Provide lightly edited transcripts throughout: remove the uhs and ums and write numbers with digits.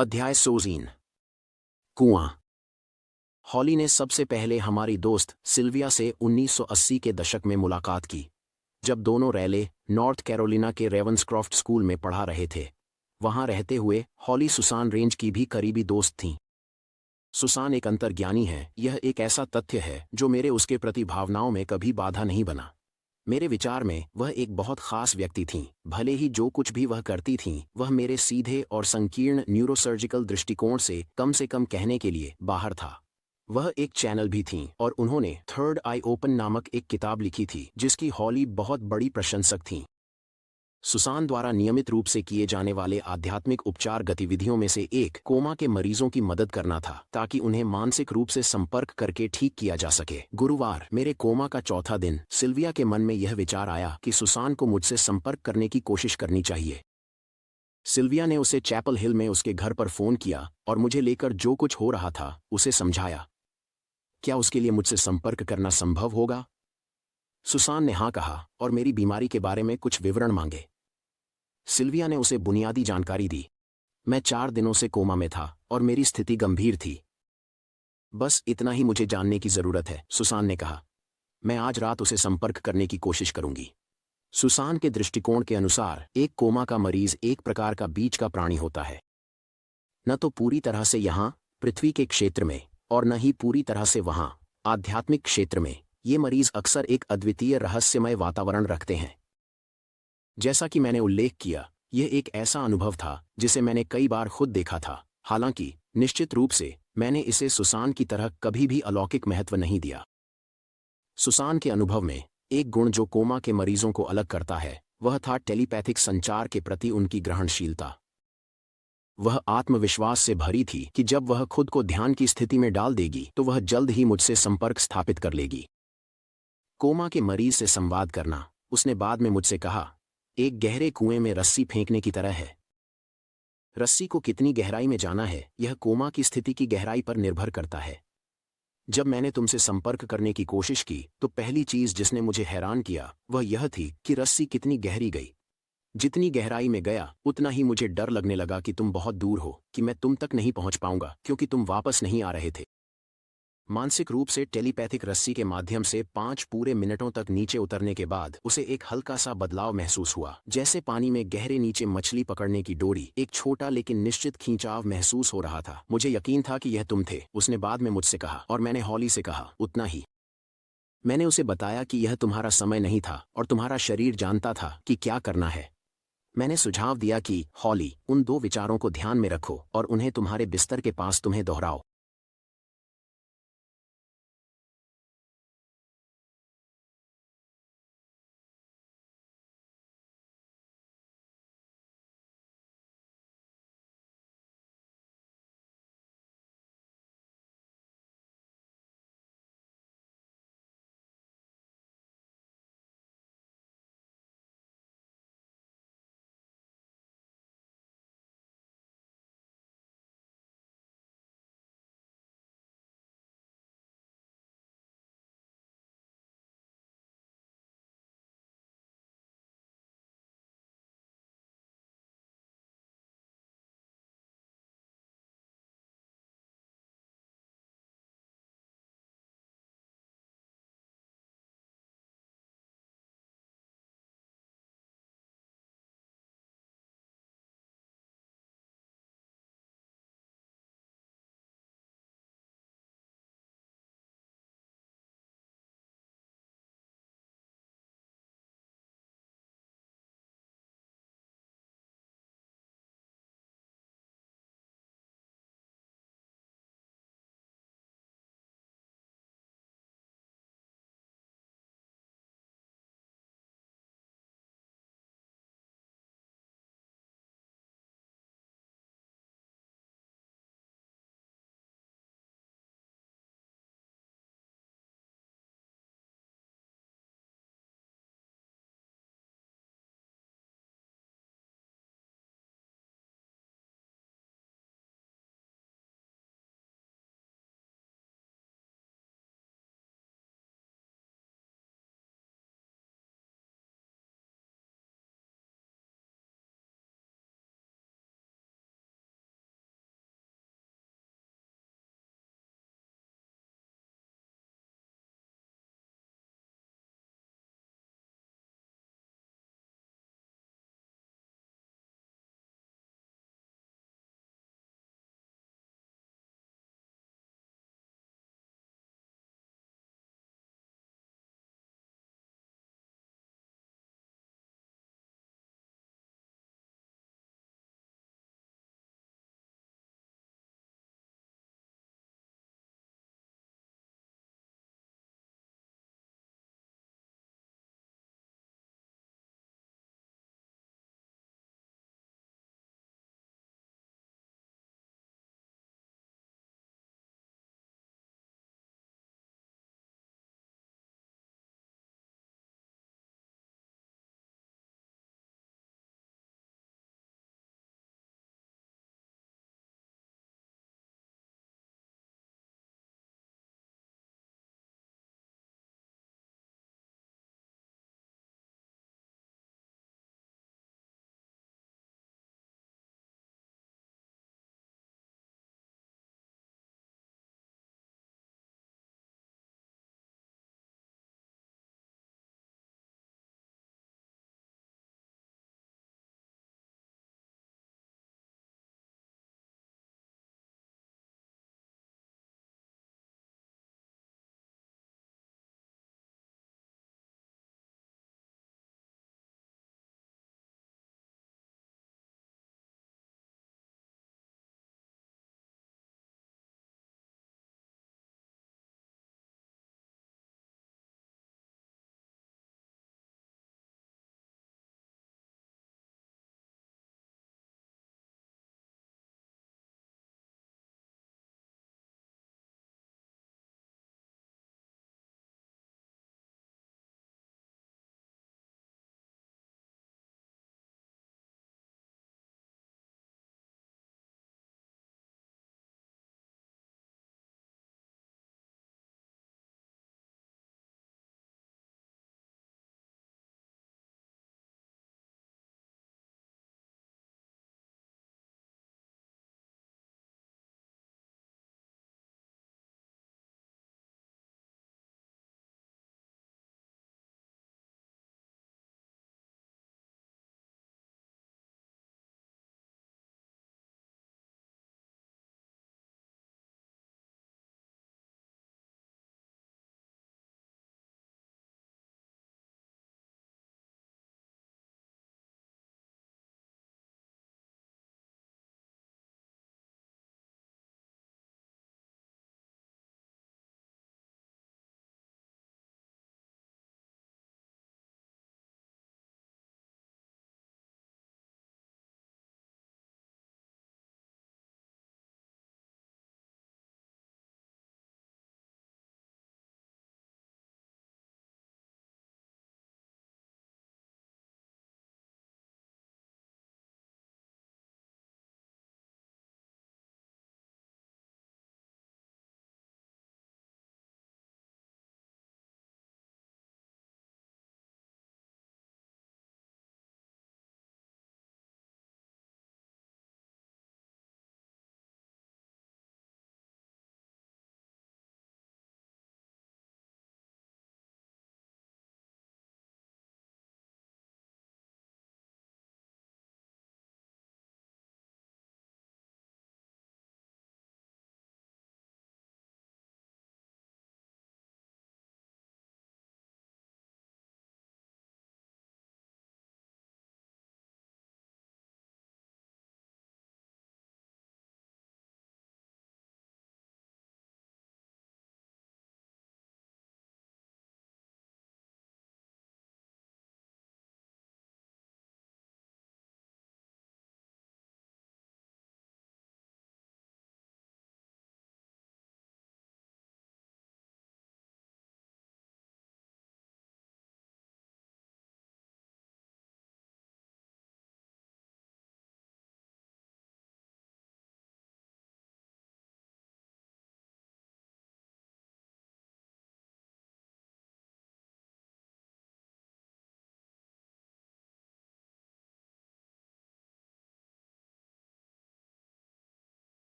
अध्याय 16। कुआं। हॉली ने सबसे पहले हमारी दोस्त सिल्विया से 1980 के दशक में मुलाकात की, जब दोनों रैले, नॉर्थ कैरोलिना के रेवंसक्रॉफ्ट स्कूल में पढ़ा रहे थे। वहां रहते हुए हॉली सुसान रेंज की भी करीबी दोस्त थीं। सुसान एक अंतर्ज्ञानी है, यह एक ऐसा तथ्य है जो मेरे उसके प्रति भावनाओं में कभी बाधा नहीं बना। मेरे विचार में वह एक बहुत खास व्यक्ति थीं, भले ही जो कुछ भी वह करती थीं वह मेरे सीधे और संकीर्ण न्यूरोसर्जिकल दृष्टिकोण से कम कहने के लिए बाहर था। वह एक चैनल भी थीं और उन्होंने थर्ड आई ओपन नामक एक किताब लिखी थी जिसकी हॉली बहुत बड़ी प्रशंसक थीं। सुसान द्वारा नियमित रूप से किए जाने वाले आध्यात्मिक उपचार गतिविधियों में से एक कोमा के मरीजों की मदद करना था, ताकि उन्हें मानसिक रूप से संपर्क करके ठीक किया जा सके। गुरुवार, मेरे कोमा का चौथा दिन, सिल्विया के मन में यह विचार आया कि सुसान को मुझसे संपर्क करने की कोशिश करनी चाहिए। सिल्विया ने उसे चैपल हिल में उसके घर पर फोन किया और मुझे लेकर जो कुछ हो रहा था उसे समझाया। क्या उसके लिए मुझसे संपर्क करना संभव होगा? सुसान ने हाँ कहा और मेरी बीमारी के बारे में कुछ विवरण मांगे। सिल्विया ने उसे बुनियादी जानकारी दी। मैं 4 दिनों से कोमा में था और मेरी स्थिति गंभीर थी। बस इतना ही मुझे जानने की जरूरत है, सुसान ने कहा। मैं आज रात उसे संपर्क करने की कोशिश करूंगी। सुसान के दृष्टिकोण के अनुसार एक कोमा का मरीज एक प्रकार का बीच का प्राणी होता है, न तो पूरी तरह से यहाँ पृथ्वी के क्षेत्र में और न ही पूरी तरह से वहाँ आध्यात्मिक क्षेत्र में। ये मरीज अक्सर एक अद्वितीय रहस्यमय वातावरण रखते हैं। जैसा कि मैंने उल्लेख किया, यह एक ऐसा अनुभव था जिसे मैंने कई बार खुद देखा था। हालांकि निश्चित रूप से मैंने इसे सुसान की तरह कभी भी अलौकिक महत्व नहीं दिया। सुसान के अनुभव में एक गुण जो कोमा के मरीजों को अलग करता है वह था टेलीपैथिक संचार के प्रति उनकी ग्रहणशीलता। वह आत्मविश्वास से भरी थी कि जब वह खुद को ध्यान की स्थिति में डाल देगी तो वह जल्द ही मुझसे संपर्क स्थापित कर लेगी। कोमा के मरीज से संवाद करना, उसने बाद में मुझसे कहा, एक गहरे कुएं में रस्सी फेंकने की तरह है। रस्सी को कितनी गहराई में जाना है यह कोमा की स्थिति की गहराई पर निर्भर करता है। जब मैंने तुमसे संपर्क करने की कोशिश की तो पहली चीज जिसने मुझे हैरान किया वह यह थी कि रस्सी कितनी गहरी गई। जितनी गहराई में गया उतना ही मुझे डर लगने लगा कि तुम बहुत दूर हो, कि मैं तुम तक नहीं पहुंच पाऊंगा क्योंकि तुम वापस नहीं आ रहे थे। मानसिक रूप से टेलीपैथिक रस्सी के माध्यम से 5 पूरे मिनटों तक नीचे उतरने के बाद उसे एक हल्का सा बदलाव महसूस हुआ, जैसे पानी में गहरे नीचे मछली पकड़ने की डोरी। एक छोटा लेकिन निश्चित खींचाव महसूस हो रहा था। मुझे यकीन था कि यह तुम थे, उसने बाद में मुझसे कहा, और मैंने हॉली से कहा, उतना ही। मैंने उसे बताया कि यह तुम्हारा समय नहीं था और तुम्हारा शरीर जानता था कि क्या करना है। मैंने सुझाव दिया कि हॉली, उन 2 विचारों को ध्यान में रखो और उन्हें तुम्हारे बिस्तर के पास तुम्हें दोहराओ।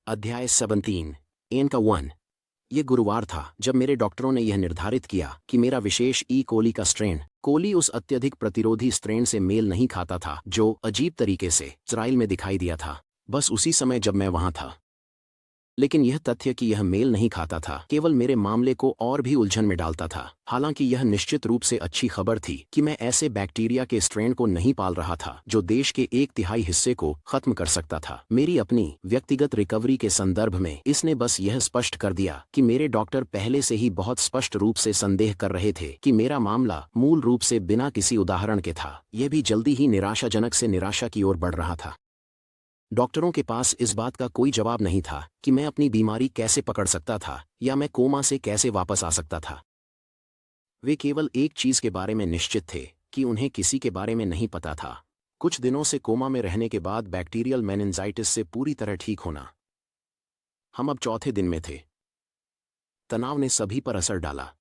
अध्याय 17 एन का 1। ये गुरुवार था जब मेरे डॉक्टरों ने यह निर्धारित किया कि मेरा विशेष ई कोली का स्ट्रेन कोली उस अत्यधिक प्रतिरोधी स्ट्रेन से मेल नहीं खाता था जो अजीब तरीके से इजराइल में दिखाई दिया था बस उसी समय जब मैं वहां था। लेकिन यह तथ्य कि यह मेल नहीं खाता था केवल मेरे मामले को और भी उलझन में डालता था। हालांकि यह निश्चित रूप से अच्छी खबर थी कि मैं ऐसे बैक्टीरिया के स्ट्रेन को नहीं पाल रहा था जो देश के 1/3 हिस्से को खत्म कर सकता था। मेरी अपनी व्यक्तिगत रिकवरी के संदर्भ में इसने बस यह स्पष्ट कर दिया कि मेरे डॉक्टर पहले से ही बहुत स्पष्ट रूप से संदेह कर रहे थे कि मेरा मामला मूल रूप से बिना किसी उदाहरण के था। यह भी जल्दी ही निराशाजनक से निराशा की ओर बढ़ रहा था। डॉक्टरों के पास इस बात का कोई जवाब नहीं था कि मैं अपनी बीमारी कैसे पकड़ सकता था या मैं कोमा से कैसे वापस आ सकता था। वे केवल एक चीज के बारे में निश्चित थे कि उन्हें किसी के बारे में नहीं पता था। कुछ दिनों से कोमा में रहने के बाद बैक्टीरियल मेनिंजाइटिस से पूरी तरह ठीक होना। हम अब चौथे दिन में थे। तनाव ने सभी पर असर डाला।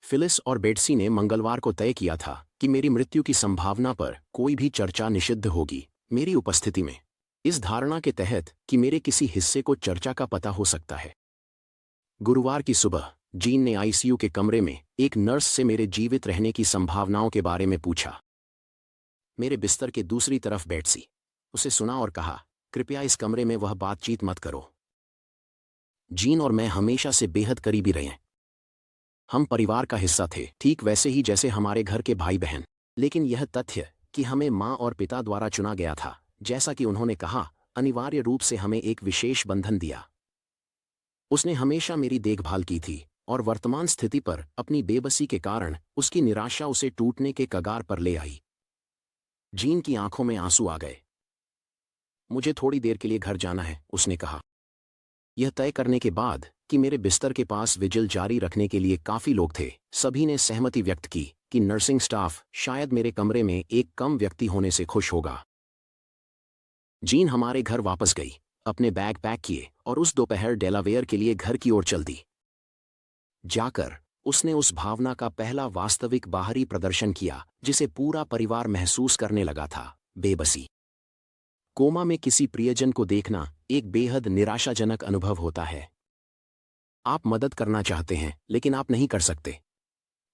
फिलिस और बेट्सी ने मंगलवार को तय किया था कि मेरी मृत्यु की संभावना पर कोई भी चर्चा निषिद्ध होगी मेरी उपस्थिति में, इस धारणा के तहत कि मेरे किसी हिस्से को चर्चा का पता हो सकता है। गुरुवार की सुबह जीन ने आईसीयू के कमरे में एक नर्स से मेरे जीवित रहने की संभावनाओं के बारे में पूछा। मेरे बिस्तर के दूसरी तरफ बेट्सी उसे सुना और कहा, कृपया इस कमरे में वह बातचीत मत करो। जीन और मैं हमेशा से बेहद करीबी रहे हैं। हम परिवार का हिस्सा थे, ठीक वैसे ही जैसे हमारे घर के भाई बहन। लेकिन यह तथ्य कि हमें माँ और पिता द्वारा चुना गया था, जैसा कि उन्होंने कहा, अनिवार्य रूप से हमें एक विशेष बंधन दिया। उसने हमेशा मेरी देखभाल की थी और वर्तमान स्थिति पर अपनी बेबसी के कारण उसकी निराशा उसे टूटने के कगार पर ले आई। जीन की आंखों में आंसू आ गए। मुझे थोड़ी देर के लिए घर जाना है, उसने कहा। यह तय करने के बाद कि मेरे बिस्तर के पास विजिल जारी रखने के लिए काफी लोग थे, सभी ने सहमति व्यक्त की कि नर्सिंग स्टाफ शायद मेरे कमरे में एक कम व्यक्ति होने से खुश होगा। जीन हमारे घर वापस गई, अपने बैग पैक किए और उस दोपहर डेलावेयर के लिए घर की ओर चल दी। जाकर उसने उस भावना का पहला वास्तविक बाहरी प्रदर्शन किया जिसे पूरा परिवार महसूस करने लगा था, बेबसी। कोमा में किसी प्रियजन को देखना एक बेहद निराशाजनक अनुभव होता है। आप मदद करना चाहते हैं लेकिन आप नहीं कर सकते।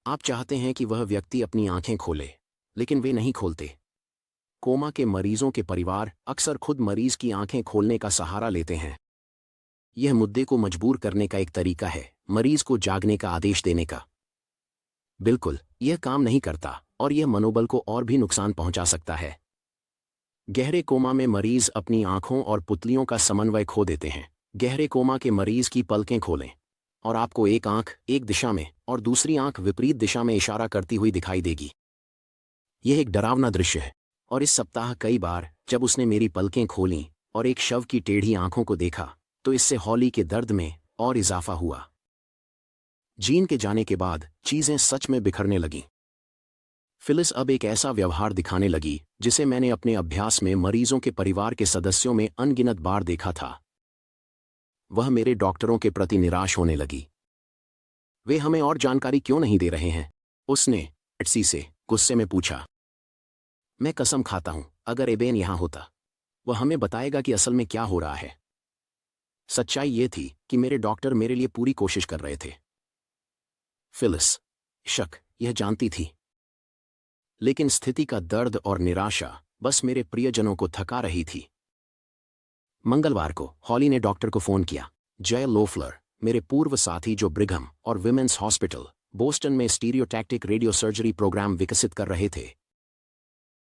आप चाहते हैं कि वह व्यक्ति अपनी आंखें खोले, लेकिन वे नहीं खोलते। कोमा के मरीजों के परिवार अक्सर खुद मरीज की आंखें खोलने का सहारा लेते हैं। यह मुद्दे को मजबूर करने का एक तरीका है, मरीज को जागने का आदेश देने का। बिल्कुल, यह काम नहीं करता और यह मनोबल को और भी नुकसान पहुंचा सकता है। गहरे कोमा में मरीज अपनी आंखों और पुतलियों का समन्वय खो देते हैं। गहरे कोमा के मरीज की पलकें खोलें और आपको एक आंख एक दिशा में और दूसरी आंख विपरीत दिशा में इशारा करती हुई दिखाई देगी। यह एक डरावना दृश्य है और इस सप्ताह कई बार जब उसने मेरी पलकें खोलीं और एक शव की टेढ़ी आंखों को देखा तो इससे हॉली के दर्द में और इजाफा हुआ। जीन के जाने के बाद चीजें सच में बिखरने लगीं। फिलिस अब एक ऐसा व्यवहार दिखाने लगी जिसे मैंने अपने अभ्यास में मरीजों के परिवार के सदस्यों में अनगिनत बार देखा था। वह मेरे डॉक्टरों के प्रति निराश होने लगी। वे हमें और जानकारी क्यों नहीं दे रहे हैं? उसने बेट्सी से गुस्से में पूछा। मैं कसम खाता हूं, अगर एबेन यहां होता, वह हमें बताएगा कि असल में क्या हो रहा है। सच्चाई यह थी कि मेरे डॉक्टर मेरे लिए पूरी कोशिश कर रहे थे। फिलिस शक यह जानती थी, लेकिन स्थिति का दर्द और निराशा बस मेरे प्रियजनों को थका रही थी। मंगलवार को हॉली ने डॉक्टर को फोन किया। जय लोफलर, मेरे पूर्व साथी जो ब्रिघम और विमेंस हॉस्पिटल बोस्टन में स्टीरियोटैक्टिक रेडियो सर्जरी प्रोग्राम विकसित कर रहे थे।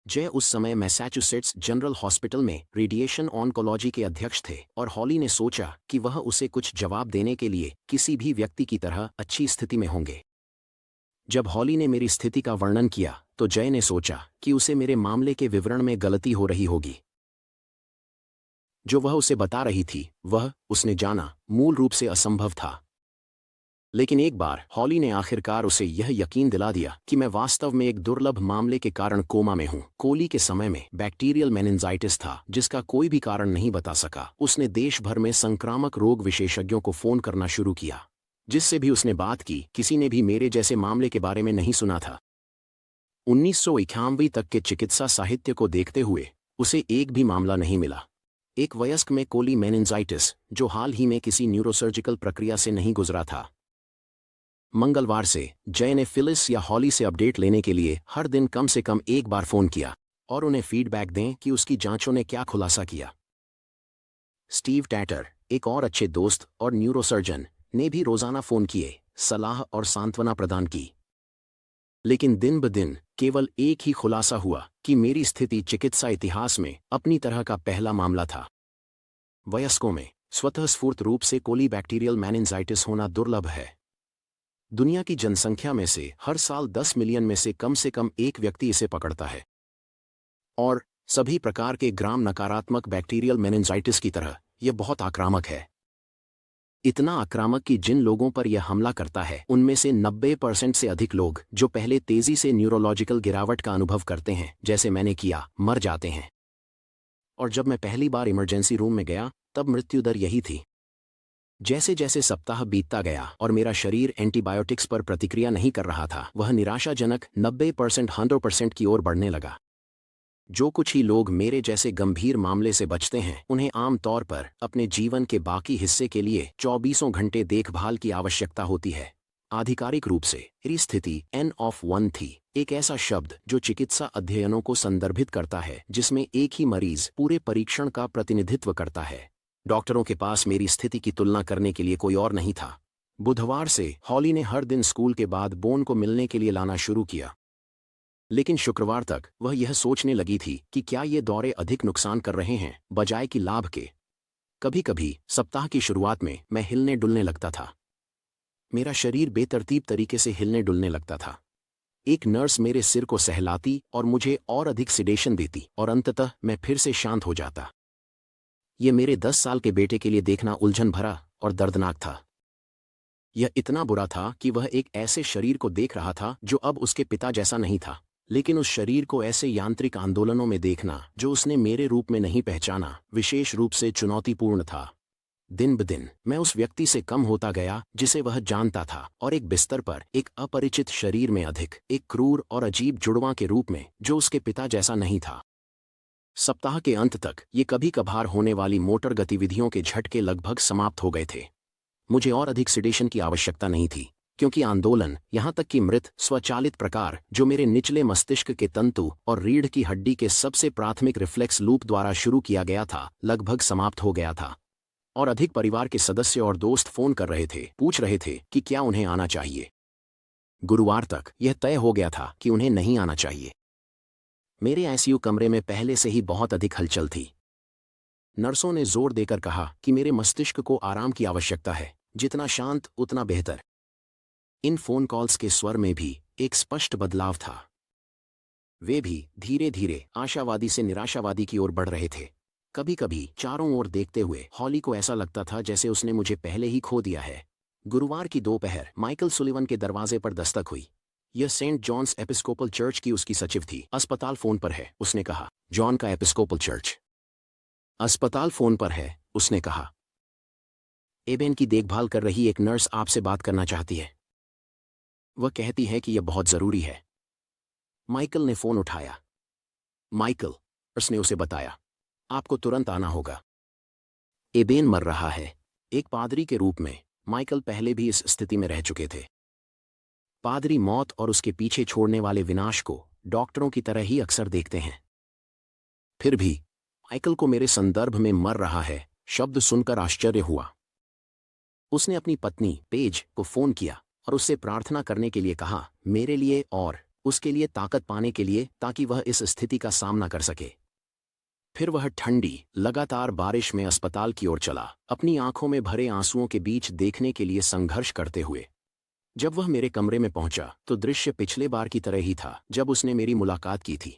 जय उस समय मैसाचुसेट्स जनरल हॉस्पिटल में रेडिएशन ऑन्कोलॉजी के अध्यक्ष थे और हॉली ने सोचा कि वह उसे कुछ जवाब देने के लिए किसी भी व्यक्ति की तरह अच्छी स्थिति में होंगे। जब हॉली ने मेरी स्थिति का वर्णन किया तो जय ने सोचा कि उसे मेरे मामले के विवरण में गलती हो रही होगी। जो वह उसे बता रही थी वह, उसने जाना, मूल रूप से असंभव था। लेकिन एक बार हॉली ने आखिरकार उसे यह यकीन दिला दिया कि मैं वास्तव में एक दुर्लभ मामले के कारण कोमा में हूं। कोली के समय में बैक्टीरियल मेनिंजाइटिस था जिसका कोई भी कारण नहीं बता सका। उसने देश भर में संक्रामक रोग विशेषज्ञों को फोन करना शुरू किया। जिससे भी उसने बात की, किसी ने भी मेरे जैसे मामले के बारे में नहीं सुना था। 1991 तक के चिकित्सा साहित्य को देखते हुए उसे एक भी मामला नहीं मिला। एक वयस्क में कोली मेनिंजाइटिस, जो हाल ही में किसी न्यूरोसर्जिकल प्रक्रिया से नहीं गुजरा था। मंगलवार से जय ने फिलिस या हॉली से अपडेट लेने के लिए हर दिन कम से कम एक बार फोन किया और उन्हें फीडबैक दें कि उसकी जांचों ने क्या खुलासा किया। स्टीव टैटर, एक और अच्छे दोस्त और न्यूरोसर्जन, ने भी रोजाना फोन किए, सलाह और सांत्वना प्रदान की। लेकिन दिन ब दिन केवल एक ही खुलासा हुआ कि मेरी स्थिति चिकित्सा इतिहास में अपनी तरह का पहला मामला था। वयस्कों में स्वतःस्फूर्त रूप से कोलीबैक्टीरियल मेनिंजाइटिस होना दुर्लभ है। दुनिया की जनसंख्या में से हर साल 10 मिलियन में से कम एक व्यक्ति इसे पकड़ता है। और सभी प्रकार के ग्राम नकारात्मक बैक्टीरियल मेनिंजाइटिस की तरह यह बहुत आक्रामक है। इतना आक्रामक कि जिन लोगों पर यह हमला करता है उनमें से 90% से अधिक लोग, जो पहले तेजी से न्यूरोलॉजिकल गिरावट का अनुभव करते हैं जैसे मैंने किया, मर जाते हैं। और जब मैं पहली बार इमरजेंसी रूम में गया तब मृत्यु दर यही थी। जैसे जैसे सप्ताह बीतता गया और मेरा शरीर एंटीबायोटिक्स पर प्रतिक्रिया नहीं कर रहा था, वह निराशाजनक 90% 100% की ओर बढ़ने लगा। जो कुछ ही लोग मेरे जैसे गंभीर मामले से बचते हैं, उन्हें आम तौर पर अपने जीवन के बाकी हिस्से के लिए 24 घंटे देखभाल की आवश्यकता होती है। आधिकारिक रूप से मेरी स्थिति N of 1 थी, एक ऐसा शब्द जो चिकित्सा अध्ययनों को संदर्भित करता है जिसमें एक ही मरीज पूरे परीक्षण का प्रतिनिधित्व करता है। डॉक्टरों के पास मेरी स्थिति की तुलना करने के लिए कोई और नहीं था। बुधवार से हॉली ने हर दिन स्कूल के बाद बोन को मिलने के लिए लाना शुरू किया, लेकिन शुक्रवार तक वह यह सोचने लगी थी कि क्या ये दौरे अधिक नुकसान कर रहे हैं बजाय कि लाभ के। कभी कभी सप्ताह की शुरुआत में मैं हिलने डुलने लगता था। मेरा शरीर बेतरतीब तरीके से हिलने डुलने लगता था। एक नर्स मेरे सिर को सहलाती और मुझे और अधिक सिडेशन देती और अंततः मैं फिर से शांत हो जाता। ये मेरे 10 साल के बेटे के लिए देखना उलझन भरा और दर्दनाक था। यह इतना बुरा था कि वह एक ऐसे शरीर को देख रहा था जो अब उसके पिता जैसा नहीं था, लेकिन उस शरीर को ऐसे यांत्रिक आंदोलनों में देखना जो उसने मेरे रूप में नहीं पहचाना, विशेष रूप से चुनौतीपूर्ण था। दिन ब दिन मैं उस व्यक्ति से कम होता गया जिसे वह जानता था, और एक बिस्तर पर एक अपरिचित शरीर में अधिक एक क्रूर और अजीब जुड़वां के रूप में जो उसके पिता जैसा नहीं था। सप्ताह के अंत तक ये कभी कभार होने वाली मोटर गतिविधियों के झटके लगभग समाप्त हो गए थे। मुझे और अधिक सिडेशन की आवश्यकता नहीं थी, क्योंकि आंदोलन, यहां तक कि मृत स्वचालित प्रकार जो मेरे निचले मस्तिष्क के तंतु और रीढ़ की हड्डी के सबसे प्राथमिक रिफ्लेक्स लूप द्वारा शुरू किया गया था, लगभग समाप्त हो गया था। और अधिक परिवार के सदस्य और दोस्त फोन कर रहे थे, पूछ रहे थे कि क्या उन्हें आना चाहिए। गुरुवार तक यह तय हो गया था कि उन्हें नहीं आना चाहिए। मेरे आईसीयू कमरे में पहले से ही बहुत अधिक हलचल थी। नर्सों ने जोर देकर कहा कि मेरे मस्तिष्क को आराम की आवश्यकता है, जितना शांत उतना बेहतर। इन फोन कॉल्स के स्वर में भी एक स्पष्ट बदलाव था। वे भी धीरे धीरे आशावादी से निराशावादी की ओर बढ़ रहे थे। कभी कभी चारों ओर देखते हुए हॉली को ऐसा लगता था जैसे उसने मुझे पहले ही खो दिया है। गुरुवार की दोपहर माइकल सुलिवन के दरवाजे पर दस्तक हुई। यह सेंट जॉन्स एपिस्कोपल चर्च की उसकी सचिव थी। अस्पताल फोन पर है, उसने कहा। जॉन का एपिस्कोपल चर्च। अस्पताल फोन पर है, उसने कहा। एबेन की देखभाल कर रही एक नर्स आपसे बात करना चाहती है। वह कहती है कि यह बहुत जरूरी है। माइकल ने फोन उठाया। माइकल, उसने उसे बताया, आपको तुरंत आना होगा। एबेन मर रहा है। एक पादरी के रूप में माइकल पहले भी इस स्थिति में रह चुके थे। पादरी मौत और उसके पीछे छोड़ने वाले विनाश को डॉक्टरों की तरह ही अक्सर देखते हैं। फिर भी माइकल को मेरे संदर्भ में मर रहा है शब्द सुनकर आश्चर्य हुआ। उसने अपनी पत्नी पेज को फोन किया और उससे प्रार्थना करने के लिए कहा, मेरे लिए और उसके लिए ताकत पाने के लिए, ताकि वह इस स्थिति का सामना कर सके। फिर वह ठंडी लगातार बारिश में अस्पताल की ओर चला, अपनी आंखों में भरे आंसुओं के बीच देखने के लिए संघर्ष करते हुए। जब वह मेरे कमरे में पहुंचा तो दृश्य पिछले बार की तरह ही था जब उसने मेरी मुलाकात की थी।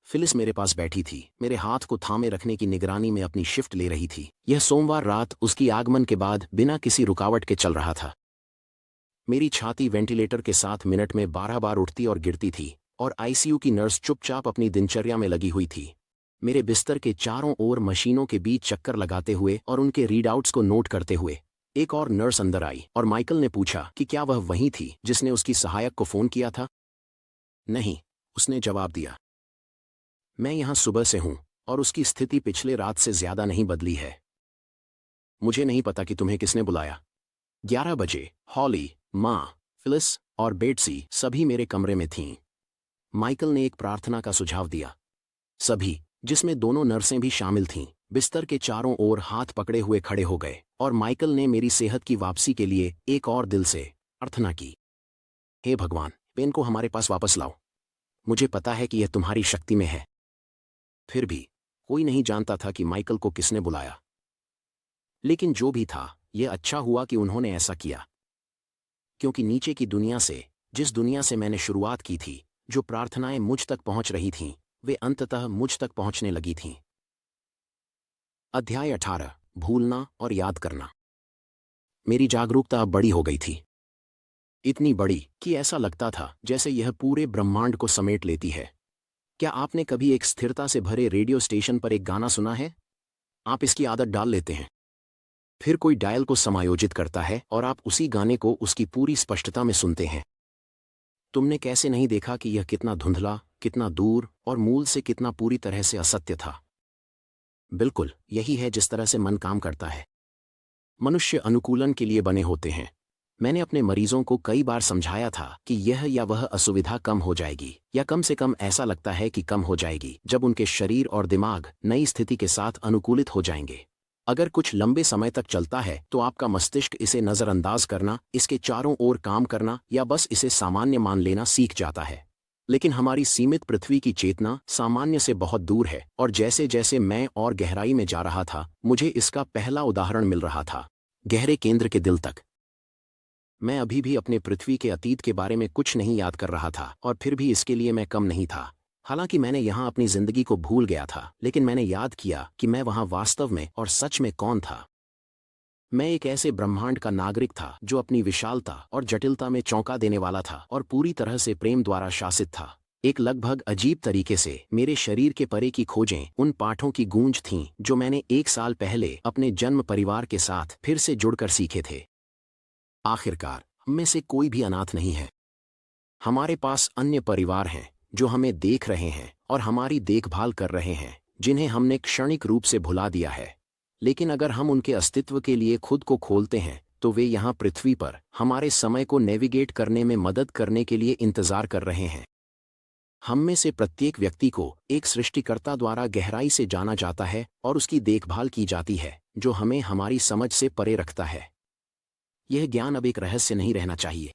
फिलिस मेरे पास बैठी थी, मेरे हाथ को थामे रखने की निगरानी में अपनी शिफ्ट ले रही थी। यह सोमवार रात उसकी आगमन के बाद बिना किसी रुकावट के चल रहा था। मेरी छाती वेंटिलेटर के साथ मिनट में 12 बार उठती और गिरती थी, और आईसीयू की नर्स चुपचाप अपनी दिनचर्या में लगी हुई थी, मेरे बिस्तर के चारों ओर मशीनों के बीच चक्कर लगाते हुए और उनके रीडआउट्स को नोट करते हुए। एक और नर्स अंदर आई और माइकल ने पूछा कि क्या वह वही थी जिसने उसकी सहायक को फोन किया था। नहीं, उसने जवाब दिया। मैं यहां सुबह से हूं और उसकी स्थिति पिछले रात से ज्यादा नहीं बदली है। मुझे नहीं पता कि तुम्हें किसने बुलाया। 11 बजे हॉली, माँ, फिलिस और बेट्सी सभी मेरे कमरे में थीं। माइकल ने एक प्रार्थना का सुझाव दिया। सभी, जिसमें दोनों नर्सें भी शामिल थीं, बिस्तर के चारों ओर हाथ पकड़े हुए खड़े हो गए और माइकल ने मेरी सेहत की वापसी के लिए एक और दिल से प्रार्थना की। हे भगवान, पेन को हमारे पास वापस लाओ। मुझे पता है कि यह तुम्हारी शक्ति में है। फिर भी कोई नहीं जानता था कि माइकल को किसने बुलाया। लेकिन जो भी था, यह अच्छा हुआ कि उन्होंने ऐसा किया, क्योंकि नीचे की दुनिया से, जिस दुनिया से मैंने शुरुआत की थी, जो प्रार्थनाएं मुझ तक पहुंच रही थीं, वे अंततः मुझ तक पहुंचने लगी थीं। अध्याय 18, भूलना और याद करना। मेरी जागरूकता अब बड़ी हो गई थी, इतनी बड़ी कि ऐसा लगता था जैसे यह पूरे ब्रह्मांड को समेट लेती है। क्या आपने कभी एक स्थिरता से भरे रेडियो स्टेशन पर एक गाना सुना है? आप इसकी आदत डाल लेते हैं। फिर कोई डायल को समायोजित करता है और आप उसी गाने को उसकी पूरी स्पष्टता में सुनते हैं। तुमने कैसे नहीं देखा कि यह कितना धुंधला, कितना दूर और मूल से कितना पूरी तरह से असत्य था? बिल्कुल यही है जिस तरह से मन काम करता है। मनुष्य अनुकूलन के लिए बने होते हैं। मैंने अपने मरीजों को कई बार समझाया था कि यह या वह असुविधा कम हो जाएगी, या कम से कम ऐसा लगता है कि कम हो जाएगी, जब उनके शरीर और दिमाग नई स्थिति के साथ अनुकूलित हो जाएंगे। अगर कुछ लंबे समय तक चलता है तो आपका मस्तिष्क इसे नज़रअंदाज करना, इसके चारों ओर काम करना या बस इसे सामान्य मान लेना सीख जाता है। लेकिन हमारी सीमित पृथ्वी की चेतना सामान्य से बहुत दूर है, और जैसे जैसे मैं और गहराई में जा रहा था, मुझे इसका पहला उदाहरण मिल रहा था, गहरे केंद्र के दिल तक। मैं अभी भी अपने पृथ्वी के अतीत के बारे में कुछ नहीं याद कर रहा था, और फिर भी इसके लिए मैं कम नहीं था। हालांकि मैंने यहाँ अपनी जिंदगी को भूल गया था, लेकिन मैंने याद किया कि मैं वहाँ वास्तव में और सच में कौन था। मैं एक ऐसे ब्रह्मांड का नागरिक था जो अपनी विशालता और जटिलता में चौंका देने वाला था और पूरी तरह से प्रेम द्वारा शासित था। एक लगभग अजीब तरीके से मेरे शरीर के परे की खोजें उन पाठों की गूंज थीं जो मैंने 1 साल पहले अपने जन्म परिवार के साथ फिर से जुड़कर सीखे थे। आखिरकार, हम में से कोई भी अनाथ नहीं है। हमारे पास अन्य परिवार हैं जो हमें देख रहे हैं और हमारी देखभाल कर रहे हैं, जिन्हें हमने क्षणिक रूप से भुला दिया है। लेकिन अगर हम उनके अस्तित्व के लिए खुद को खोलते हैं, तो वे यहाँ पृथ्वी पर हमारे समय को नेविगेट करने में मदद करने के लिए इंतजार कर रहे हैं। हम में से प्रत्येक व्यक्ति को एक सृष्टिकर्ता द्वारा गहराई से जाना जाता है और उसकी देखभाल की जाती है, जो हमें हमारी समझ से परे रखता है। यह ज्ञान अब एक रहस्य नहीं रहना चाहिए।